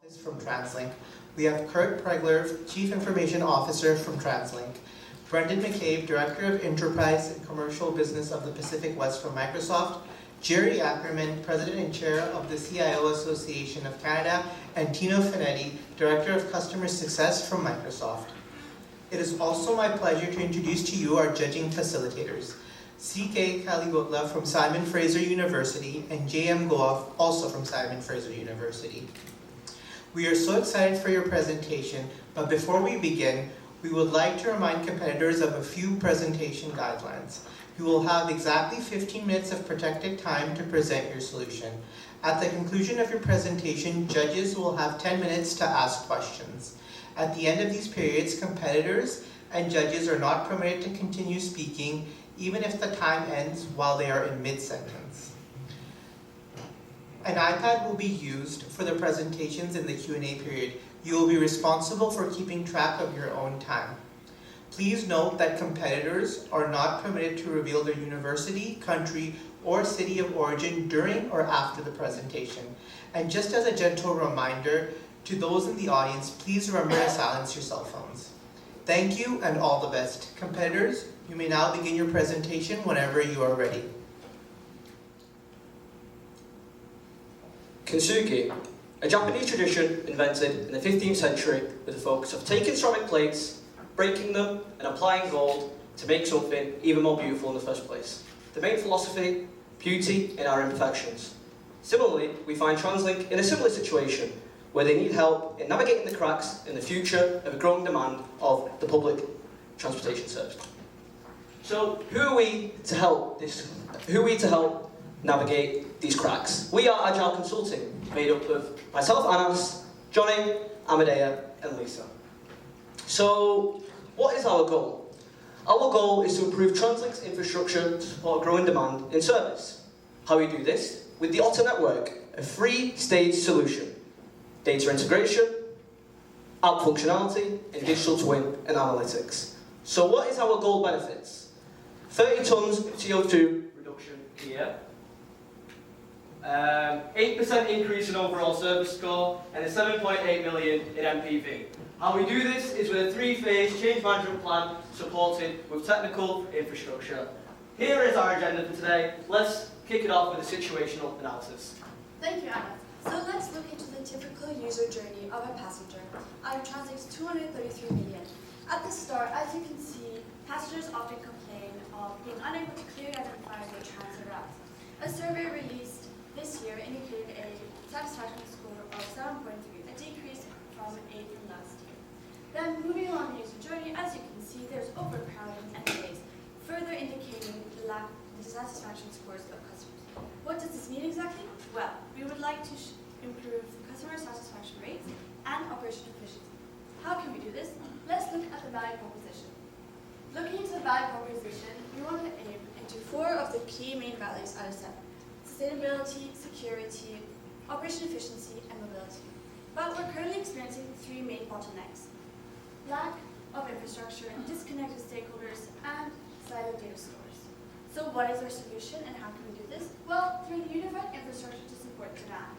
Is from TransLink. We have Kurt Pregler, Chief Information Officer from TransLink, Brendan McCabe, Director of Enterprise and Commercial Business of the Pacific West from Microsoft, Jerry Ackerman, President and Chair of the CIO Association of Canada, and Tino Finetti, Director of Customer Success from Microsoft. It is also my pleasure to introduce to you our judging facilitators, C.K. Kaligutla from Simon Fraser University and J.M. Goff, also from Simon Fraser University. We are so excited for your presentation, but before we begin, we would like to remind competitors of a few presentation guidelines. You will have exactly 15 minutes of protected time to present your solution. At the conclusion of your presentation, judges will have 10 minutes to ask questions. At the end of these periods, competitors and judges are not permitted to continue speaking, even if the time ends while they are in mid-sentence. An iPad will be used for the presentations in the Q&A period. You will be responsible for keeping track of your own time. Please note that competitors are not permitted to reveal their university, country, or city of origin during or after the presentation. And just as a gentle reminder to those in the audience, please remember to silence your cell phones. Thank you and all the best. Competitors, you may now begin your presentation whenever you are ready. Kintsugi, a Japanese tradition invented in the 15th century with the focus of taking ceramic plates, breaking them, and applying gold to make something even more beautiful in the first place. The main philosophy, beauty in our imperfections. Similarly, we find TransLink in a similar situation, where they need help in navigating the cracks in the future of a growing demand of the public transportation service. So, who are we to help navigate these cracks? We are Agile Consulting, made up of myself, Anas, Johnny, Amadea, and Lisa. So, what is our goal? Our goal is to improve TransLink's infrastructure to support growing demand in service. How we do this? With the Otter Network, a three-stage solution: data integration, app functionality, and digital twin and analytics. So what is our goal benefits? 30 tons of CO2 reduction a year, 8% increase in overall service score, and a 7.8 million in MPV. How we do this is with a three-phase change management plan supported with technical infrastructure. Here is our agenda for today. Let's kick it off with a situational analysis. Thank you, Anna. So let's look into the typical user journey of a passenger out of TransLink's 233 million. At the start, as you can see, passengers often complain of being unable to clearly identify their transit routes. A survey released this year indicated a satisfaction score of 7.3, a decrease from 8 from last year. Then moving along the user journey, as you can see, there's overcrowding and delays, further indicating the dissatisfaction scores of customers. What does this mean exactly? Well, we would like to improve customer satisfaction rates and operational efficiency. How can we do this? Let's look at the value proposition. Looking into the value proposition, we want to aim into 4 of the key main values out of 7: sustainability, security, operational efficiency, and mobility. But we're currently experiencing 3 main bottlenecks: lack of infrastructure, disconnected stakeholders, and siloed data stores. So what is our solution and how can we do this? Well, through the unified infrastructure to support demand.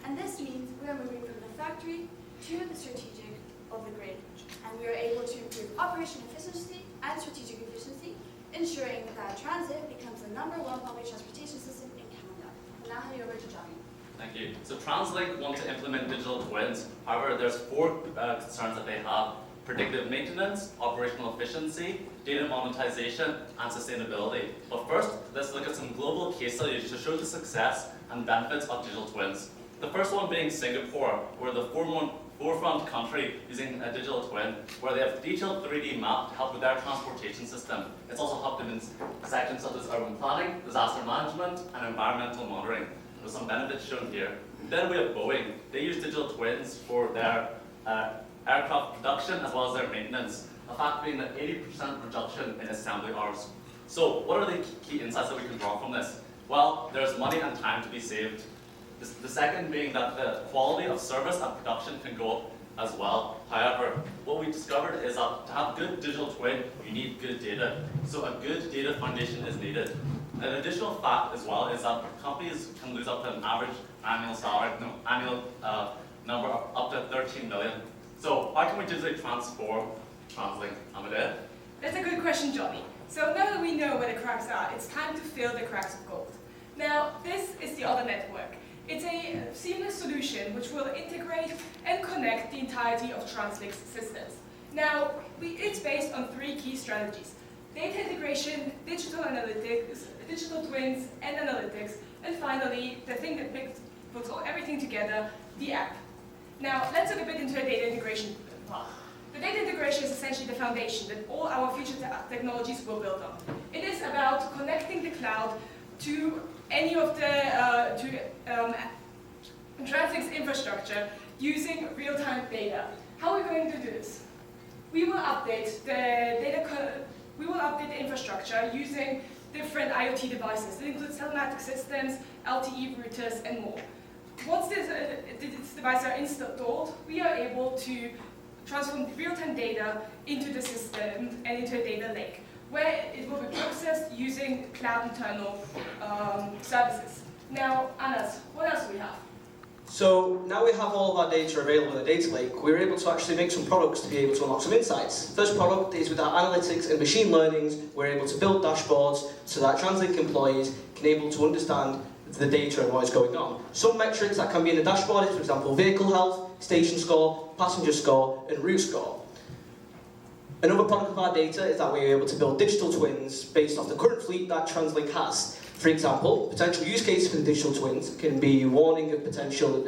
And this means we are moving from the factory to the strategic of the grid. And we are able to improve operational efficiency and strategic efficiency, ensuring that transit becomes the #1 public transportation system in Canada. And now I'll hand you over to Johnny. Thank you. So TransLink want to implement digital twins. However, there's 4 concerns that they have: predictive maintenance, operational efficiency, data monetization, and sustainability. But first, let's look at some global case studies to show the success and benefits of digital twins. The first one being Singapore, where the forefront country using a digital twin, where they have detailed 3D map to help with their transportation system. It's also helped them in sections such as urban planning, disaster management, and environmental monitoring. There's some benefits shown here. Then we have Boeing. They use digital twins for their aircraft production as well as their maintenance. The fact being that 80% reduction in assembly hours. So what are the key insights that we can draw from this? Well, there's money and time to be saved. The second being that the quality of service and production can go up as well. However, what we discovered is that to have good digital twin, you need good data. So a good data foundation is needed. An additional fact as well is that companies can lose up to an average annual number of up to 13 million. So how can we digitally transform TransLink, Amadea? That's a good question, Johnny. So now that we know where the cracks are, it's time to fill the cracks with gold. Now, this is the other network. It's a seamless solution which will integrate and connect the entirety of TransLink's systems. Now, it's based on 3 key strategies: data integration, digital analytics, digital twins, and analytics, and finally, the thing that puts everything together, the app. Now, let's look a bit into the data integration part. The data integration is essentially the foundation that all our future technologies will build on. It is about connecting the cloud to any of the TransLink's infrastructure using real-time data. How are we going to do this? We will update the infrastructure using different IoT devices. It includes telematics systems, LTE routers, and more. Once these devices are installed, we are able to transform real-time data into the system and into a data lake, where it will be processed using cloud internal services. Now, Anas, what else do we have? So now we have all of our data available in the data lake, we're able to actually make some products to be able to unlock some insights. First product is with our analytics and machine learnings, we're able to build dashboards so that TransLink employees can able to understand the data and what is going on. Some metrics that can be in the dashboard is, for example, vehicle health, station score, passenger score, and route score. Another product of our data is that we're able to build digital twins based off the current fleet that TransLink has. For example, potential use cases for the digital twins can be warning of potential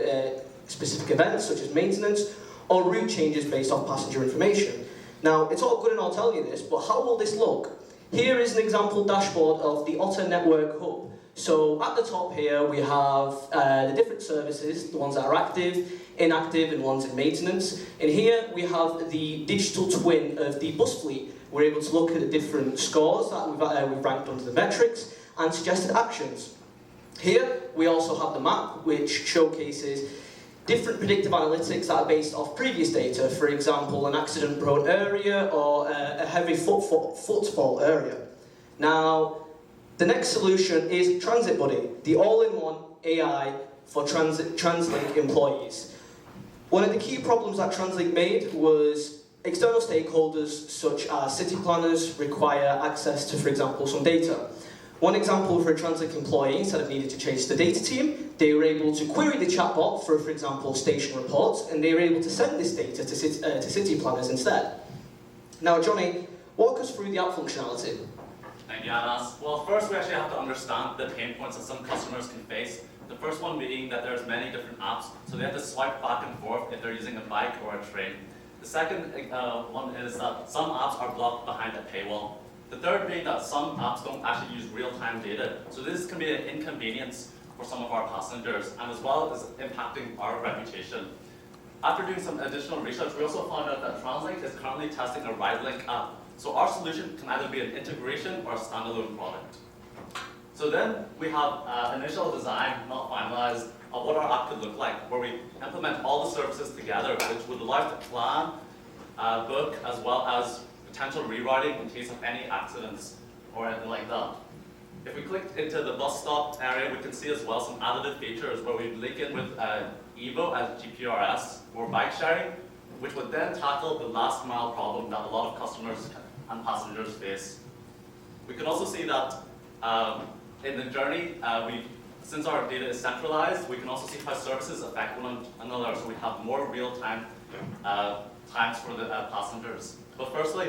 specific events such as maintenance or route changes based off passenger information. Now, it's all good and I'll tell you this, but how will this look? Here is an example dashboard of the Otter Network Hub. So at the top here we have the different services, the ones that are active, inactive, and ones in maintenance. And here we have the digital twin of the bus fleet. We're able to look at the different scores that we've ranked under the metrics and suggested actions. Here we also have the map, which showcases different predictive analytics that are based off previous data, for example, an accident-prone area or a heavy footfall area. Now, the next solution is Transit Buddy, the all-in-one AI for TransLink employees. One of the key problems that TransLink made was external stakeholders such as city planners require access to, for example, some data. One example for a TransLink employee, instead of needing to chase the data team, they were able to query the chatbot for example, station reports, and they were able to send this data to city planners instead. Now, Johnny, walk us through the app functionality. Thank you, Anas. Well, first we actually have to understand the pain points that some customers can face. The first one being that there's many different apps, so they have to swipe back and forth if they're using a bike or a train. The second one is that some apps are blocked behind a paywall. The third being that some apps don't actually use real-time data, so this can be an inconvenience for some of our passengers, and as well as impacting our reputation. After doing some additional research, we also found out that TransLink is currently testing a RideLink app. So our solution can either be an integration or a standalone product. So then we have initial design, not finalized, of what our app could look like, where we implement all the services together, which would allow us to plan, book, as well as potential rerouting in case of any accidents or anything like that. If we click into the bus stop area, we can see as well some additive features where we link in with EVO as GPRS or bike sharing, which would then tackle the last mile problem that a lot of customers and passengers face. We can also see that in the journey, since our data is centralized, we can also see how services affect one another, so we have more real-time times for the passengers. But firstly,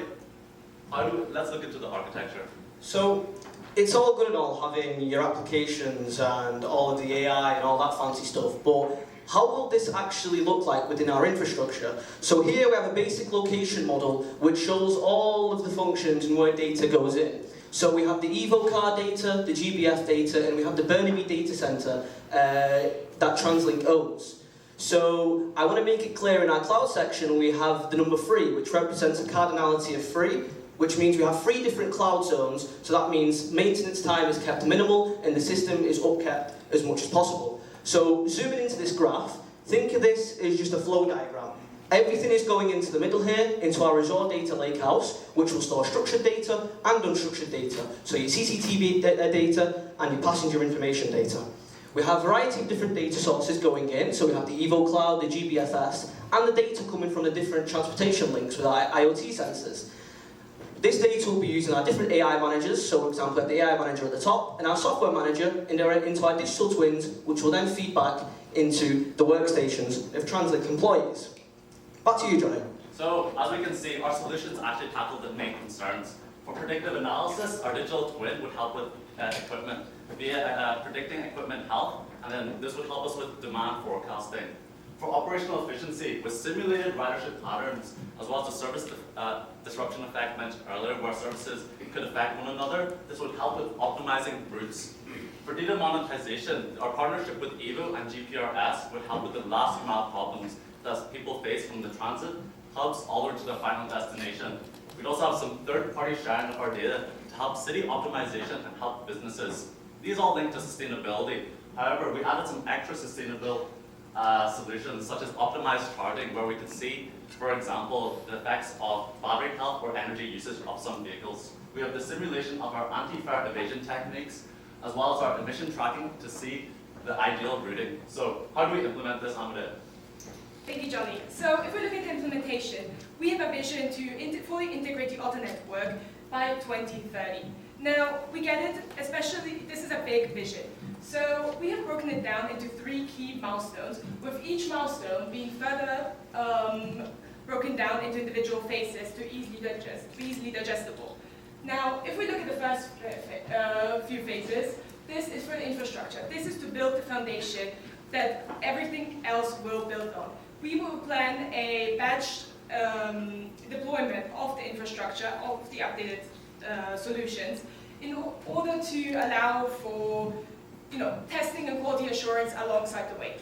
let's look into the architecture. So, it's all good and all having your applications and all of the AI and all that fancy stuff, but how will this actually look like within our infrastructure? So here we have a basic location model which shows all of the functions and where data goes in. So we have the Evo car data, the GBF data, and we have the Burnaby data center that TransLink owns. So I want to make it clear in our cloud section we have the number 3, which represents a cardinality of 3, which means we have 3 different cloud zones, so that means maintenance time is kept minimal and the system is upkept as much as possible. So zooming into this graph, think of this as just a flow diagram. Everything is going into the middle here, into our Azure data lakehouse, which will store structured data and unstructured data. So your CCTV data and your passenger information data. We have a variety of different data sources going in, so we have the Evo Cloud, the GBFS, and the data coming from the different transportation links with our IoT sensors. This data will be used in our different AI managers, so for example, we have the AI manager at the top, and our software manager into our digital twins, which will then feed back into the workstations of TransLink employees. Back to you, Johnny. So, as we can see, our solutions actually tackle the main concerns. For predictive analysis, our digital twin would help with equipment, via predicting equipment health, and then this would help us with demand forecasting. For operational efficiency, with simulated ridership patterns, as well as the service disruption effect mentioned earlier, where services could affect one another, this would help with optimizing routes. For data monetization, our partnership with EVO and GPRS would help with the last mile problems that people face from the transit hubs all the way to the final destination. We'd also have some third-party sharing of our data to help city optimization and help businesses. These all link to sustainability. However, we added some extra sustainable solutions, such as optimized charging, where we could see, for example, the effects of battery health or energy usage of some vehicles. We have the simulation of our anti-fare evasion techniques, as well as our emission tracking to see the ideal routing. So how do we implement this, Amadea? Thank you, Johnny. So if we look at the implementation, we have a vision to fully integrate the auto network by 2030. Now, we get it, especially, this is a big vision. So we have broken it down into 3 key milestones, with each milestone being further broken down into individual phases to be easily digestible. Now, if we look at the first few phases, this is for the infrastructure. This is to build the foundation that everything else will build on. We will plan a batch deployment of the infrastructure, of the updated solutions, in order to allow for testing and quality assurance alongside the way.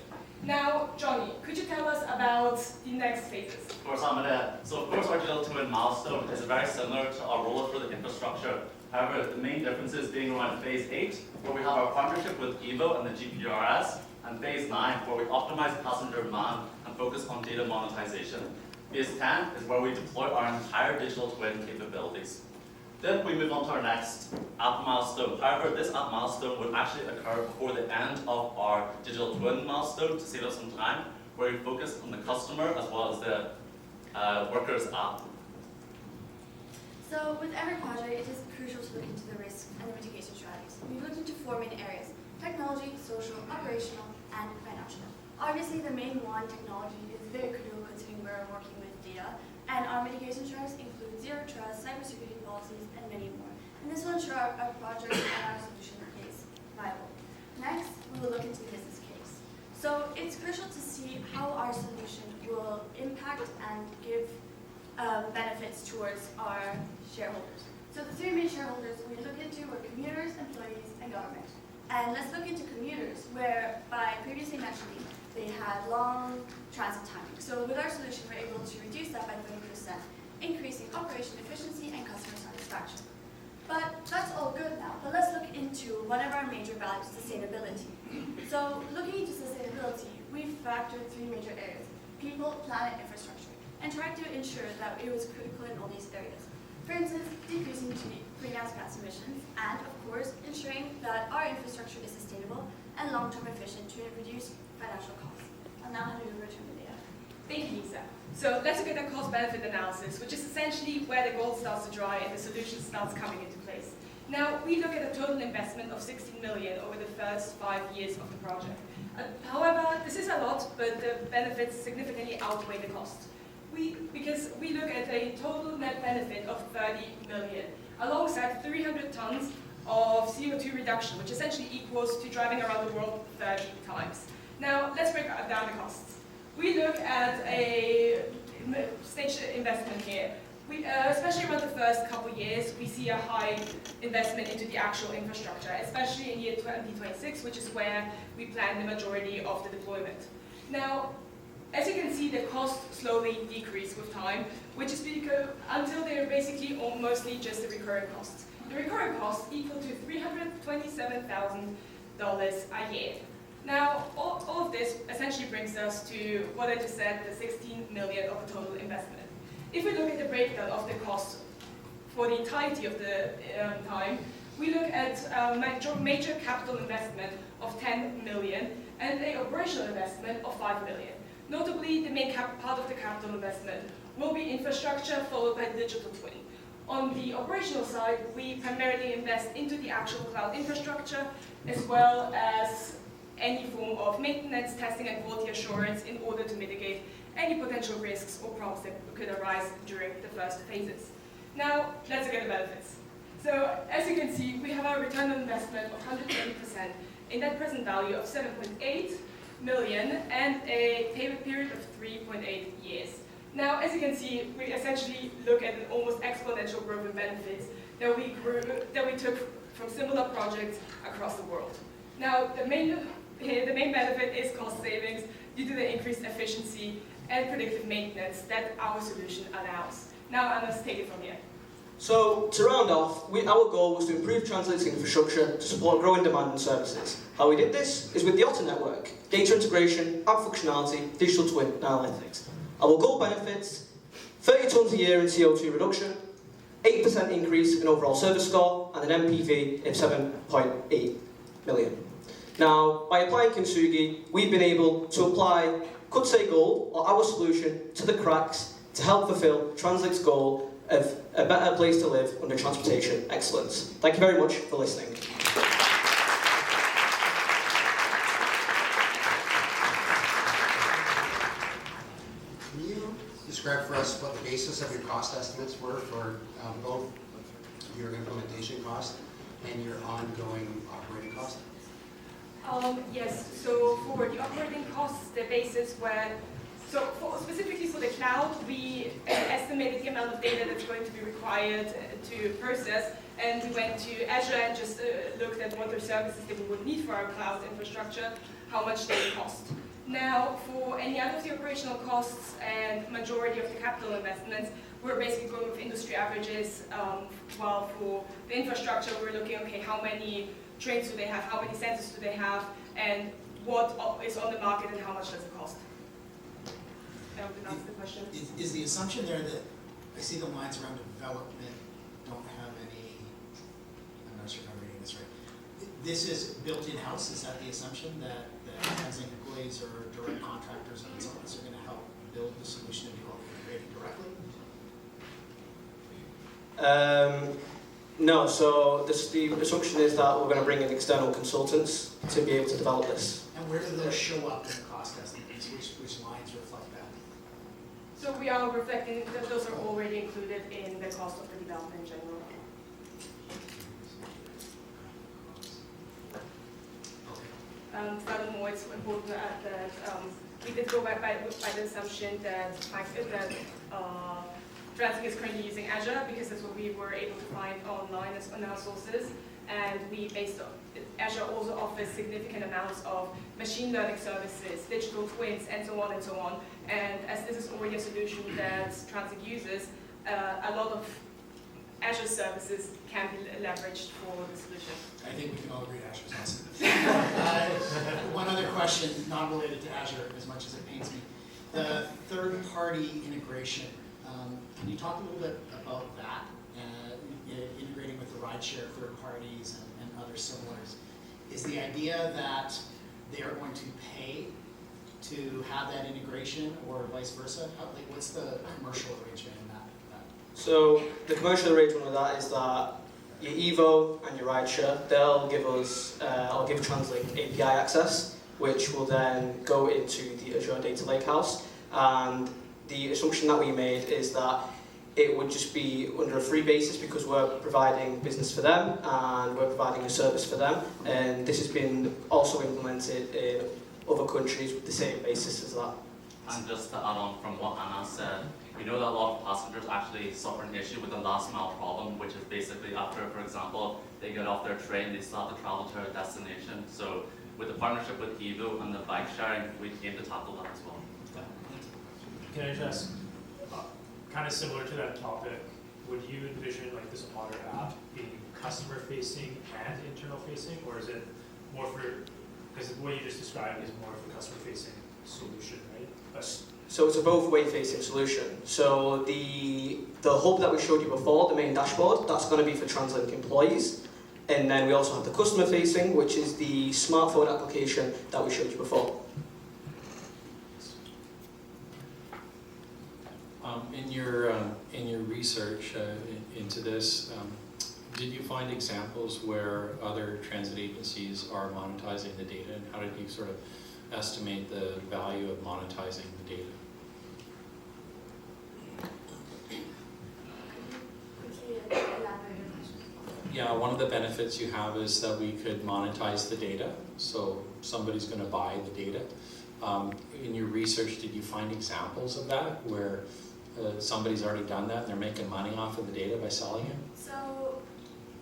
Now, Johnny, could you tell us about the next phases? Of course, Amadea. So of course our digital twin milestone is very similar to our rollout for the infrastructure. However, the main differences being around phase 8, where we have our partnership with EVO and the GPRS, and phase 9, where we optimize passenger demand and focus on data monetization. Phase 10 is where we deploy our entire digital twin capabilities. Then we move on to our next app milestone. However, this app milestone would actually occur before the end of our digital twin milestone to save us some time, where we focus on the customer as well as the workers app. So with every project, it is crucial to look into the risk and the mitigation strategies. We've looked into 4 main areas: technology, social, operational, and financial. Obviously, the main one, technology, is very critical considering we're working with data, and our mitigation strategies include zero trust, cybersecurity policies, and many more. And this will ensure our project and our solution is viable. Next, we will look into the business case. So it's crucial to see how our solution will impact and give benefits towards our shareholders. So the 3 main shareholders we look into were commuters, employees, and government. And let's look into commuters, where by previously mentioning, they had long transit timing. So with our solution, we're able to reduce that by 30%, increasing operation efficiency and customer satisfaction. But that's all good now, but let's look into one of our major values, sustainability. So looking into sustainability, we've factored 3 major areas: people, planet, infrastructure, and tried to ensure that it was critical in all these areas. For instance, decreasing greenhouse gas emissions, and of course, ensuring that our infrastructure is sustainable and long-term efficient to reduce financial costs. I'll now hand it over to Amadea. Thank you, Lisa. So let's look at the cost-benefit analysis, which is essentially where the gold starts to dry and the solution starts coming into place. Now, we look at a total investment of 16 million over the first 5 years of the project. However, this is a lot, but the benefits significantly outweigh the cost. Because we look at a total net benefit of 30 million, alongside 300 tons of CO2 reduction, which essentially equals to driving around the world 30 times. Now, let's break down the costs. We look at a stage investment here. Especially around the first couple of years, we see a high investment into the actual infrastructure, especially in year 2026, which is where we plan the majority of the deployment. Now, as you can see, the costs slowly decrease with time, which is because until they're basically mostly just the recurring costs. The recurring costs equal to $327,000 a year. Now, all of this essentially brings us to what I just said, the 16 million of the total investment. If we look at the breakdown of the costs for the entirety of the time, we look at a major capital investment of 10 million. and an operational investment of 5 million. Notably, the main part of the capital investment will be infrastructure followed by digital twin. On the operational side, we primarily invest into the actual cloud infrastructure as well as any form of maintenance, testing and quality assurance in order to mitigate any potential risks or problems that could arise during the first phases. Now, let's look at the benefits. So, as you can see, we have a return on investment of 180%, a net present value of 7.8 million, and a payback period of 3.8 years. Now, as you can see, we essentially look at an almost exponential growth in benefits that we took from similar projects across the world. Now, the main benefit is cost savings due to the increased efficiency and predictive maintenance that our solution allows. Now, Anna, take it from here. So, to round off, our goal was to improve Translate's infrastructure to support growing demand and services. How we did this is with the Otter network, data integration, app functionality, digital twin, and analytics. Our goal benefits: 30 tonnes a year in CO2 reduction, 8% increase in overall service score, and an MPV of 7.8 million. Now, by applying Kintsugi, we've been able to apply Could Say Gold, or our solution, to the cracks to help fulfill Translate's goal of a better place to live under transportation excellence. Thank you very much for listening. Can you describe for us what the basis of your cost estimates were for both your implementation cost and your ongoing operating cost? Yes, so for the operating costs, the basis were, specifically for the cloud, we estimated the amount of data that's going to be required to process, and we went to Azure and just looked at what the services that we would need for our cloud infrastructure, how much they cost. Now, for any other of the operational costs and majority of the capital investments, we're basically going with industry averages, while for the infrastructure, we're looking, okay, how many trains do they have, how many sensors do they have, and what is on the market and how much does it cost. I hope that answers the question. Is the assumption there that I see the lines around development don't have any, I'm not sure if I'm reading this right. This is built in-house, is that the assumption that Translink employees or direct contractors and consultants are going to help build the solution and do all the integrating directly? No, so the assumption is that we're going to bring in external consultants to be able to develop this. And where do those show up in the cost estimates? Which lines reflect that? So we are reflecting that those are already included in the cost of the development in general. Furthermore, it's important that we did go by the assumption that Translink is currently using Azure because that's what we were able to find online on our sources, and we based on Azure also offers significant amounts of machine learning services, digital twins, and so on and so on. And as this is already a solution that Translink uses, a lot of Azure services can be leveraged for the solution. I think we can all agree Azure's awesome. One other question, not related to Azure as much as it pains me. The third-party integration. Can you talk a little bit about that, integrating with the rideshare third parties and other similars? Is the idea that they are going to pay to have that integration or vice versa? What's the commercial arrangement in that? So the commercial arrangement with that is that your Evo and your rideshare, they'll give us, I'll give Translink API access, which will then go into the Azure Data Lakehouse. And the assumption that we made is that it would just be under a free basis because we're providing business for them and we're providing a service for them. And this has been also implemented in other countries with the same basis as that. And just to add on from what Anna said, we know that a lot of passengers actually suffer an issue with the last mile problem, which is basically after, for example, they get off their train, they still have to travel to a destination. So with the partnership with Evo and the bike sharing, we aim to tackle that as well. Can I just, kind of similar to that topic, would you envision like this Otter app being customer facing and internal facing, or is it more for, because what you just described is more of a customer facing solution, right? But so it's a both way facing solution. So the hub that we showed you before, the main dashboard, that's going to be for Translink employees. And then we also have the customer facing, which is the smartphone application that we showed you before. In your research into this, did you find examples where other transit agencies are monetizing the data, and how did you sort of estimate the value of monetizing the data? Quickly elaborate your question. Yeah, one of the benefits you have is that we could monetize the data, so somebody's going to buy the data. In your research, did you find examples of that where somebody's already done that and they're making money off of the data by selling it? So,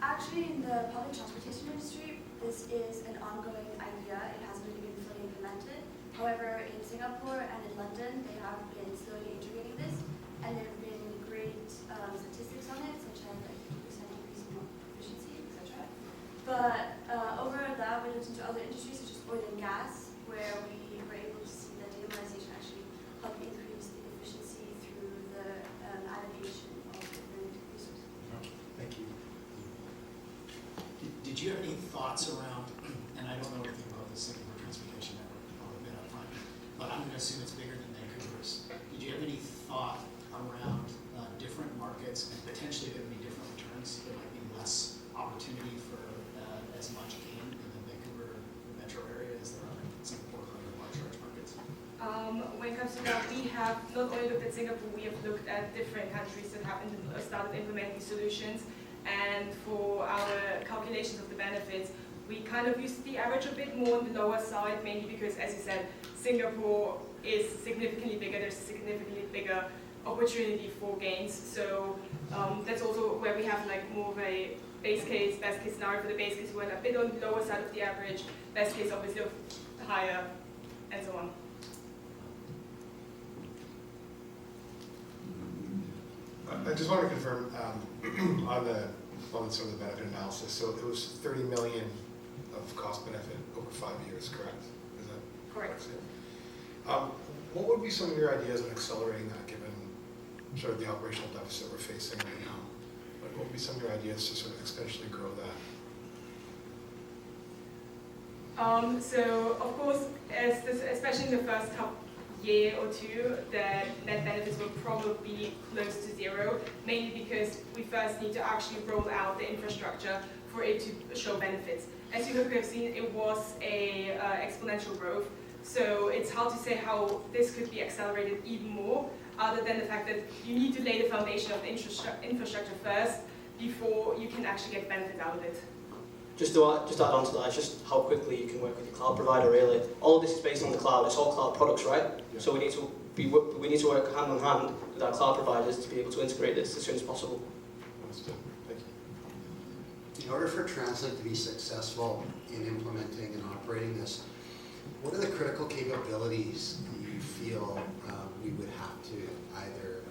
actually, in the public transportation industry, this is an ongoing idea. It hasn't really been fully implemented. However, in Singapore and in London, they have been slowly integrating this, and there have been great statistics on it, such as like 50% increase in efficiency, etc. But over that, we looked into other industries such as oil and gas, where we were able to see that data monetization actually helped increase the efficiency through the allocation of different resources. Thank you. Did you have any thoughts around, and I don't know anything about the Singapore Transportation Network, I'll admit up front, but I'm going to assume it's bigger than Vancouver's. Did you have any thought around different markets and potentially there would be different returns? There might be less opportunity for as much gain in the Vancouver metro area as there are in Singapore or other large markets? When it comes to that, we have not only looked at Singapore, we have looked at different countries that have started implementing solutions. And for our calculations of the benefits, we kind of used the average a bit more on the lower side, mainly because, as you said, Singapore is significantly bigger. There's a significantly bigger opportunity for gains. So that's also where we have like more of a base case, best case scenario. For the base case, we went a bit on the lower side of the average. Best case, obviously, higher, and so on. I just want to confirm on the sort of the benefit analysis. So it was 30 million of cost benefit over 5 years, correct? Is that Correct. What would be some of your ideas on accelerating that, given sort of the operational deficit we're facing right now? Like, what would be some of your ideas to sort of exponentially grow that? So of course, especially in the first year or two, the net benefits will probably be close to zero, mainly because we first need to actually roll out the infrastructure for it to show benefits. As you have seen, it was a exponential growth, so it's hard to say how this could be accelerated even more, other than the fact that you need to lay the foundation of the infrastructure first before you can actually get benefits out of it. Just to add on to that, it's just how quickly you can work with your cloud provider, really. All of this is based on the cloud. It's all cloud products, right? Yeah. So we need to work hand in hand with our cloud providers to be able to integrate this as soon as possible. Understood. Thank you. In order for TransLink to be successful in implementing and operating this, what are the critical capabilities that you feel we would have to either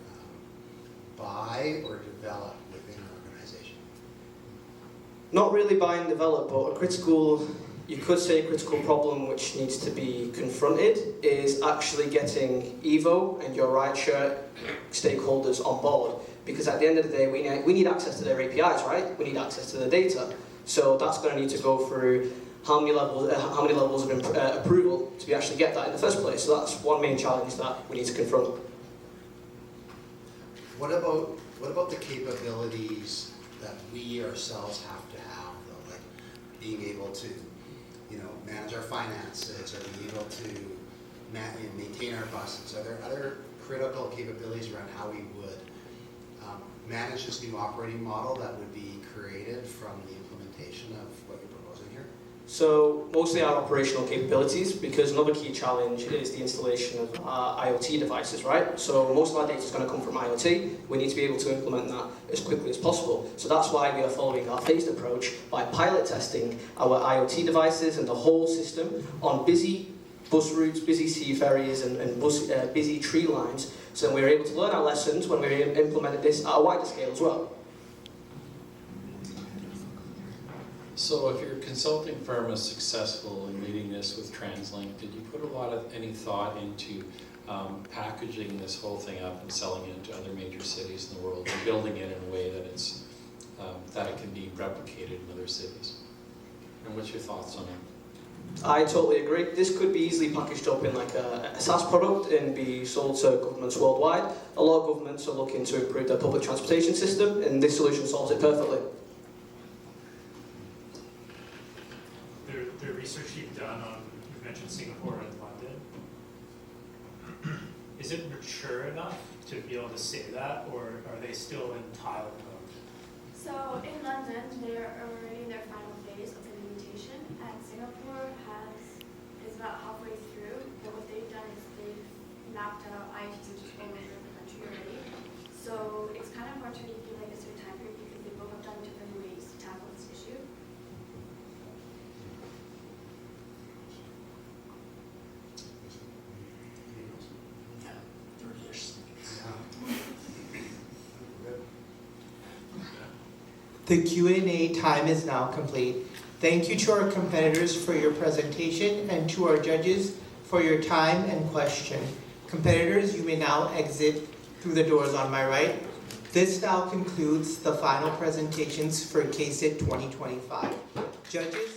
buy or develop within our organization? Not really buy and develop, but you could say a critical problem which needs to be confronted is actually getting Evo and your rideshare stakeholders on board. Because at the end of the day, we need access to their APIs, right? We need access to the data. So that's going to need to go through how many levels of approval to actually get that in the first place. So that's one main challenge that we need to confront. What about the capabilities that we ourselves have to have, though, like being able to, manage our finances, or being able to maintain our buses? Are there other critical capabilities around how we would manage this new operating model that would be created from the implementation of what you're proposing here? So mostly our operational capabilities, because another key challenge is the installation of IoT devices, right? So most of our data is going to come from IoT. We need to be able to implement that as quickly as possible. So that's why we are following our phased approach by pilot testing our IoT devices and the whole system on busy bus routes, busy sea ferries, and busy tree lines. So we're able to learn our lessons when we implemented this at a wider scale as well. So if your consulting firm is successful in leading this with TransLink, did you put any thought into packaging this whole thing up and selling it to other major cities in the world and building it in a way that it's that it can be replicated in other cities. And what's your thoughts on it? I totally agree. This could be easily packaged up in like a SaaS product and be sold to governments worldwide. A lot of governments are looking to improve their public transportation system, and this solution solves it perfectly. The research you've done on, you mentioned Singapore and London, is it mature enough to be able to say that, or are they still in pilot mode? So in London, they're already in their final phase of implementation, and Singapore is about halfway through. But what they've done is they've mapped out IIT centers all over the country already. So it's kind of hard to give like a certain time period because they both have done different ways to tackle this issue. Yeah, 30 years. The Q&A time is now complete. Thank you to our competitors for your presentation and to our judges for your time and question. Competitors, you may now exit through the doors on my right. This now concludes the final presentations for CaseIT 2025. Judges.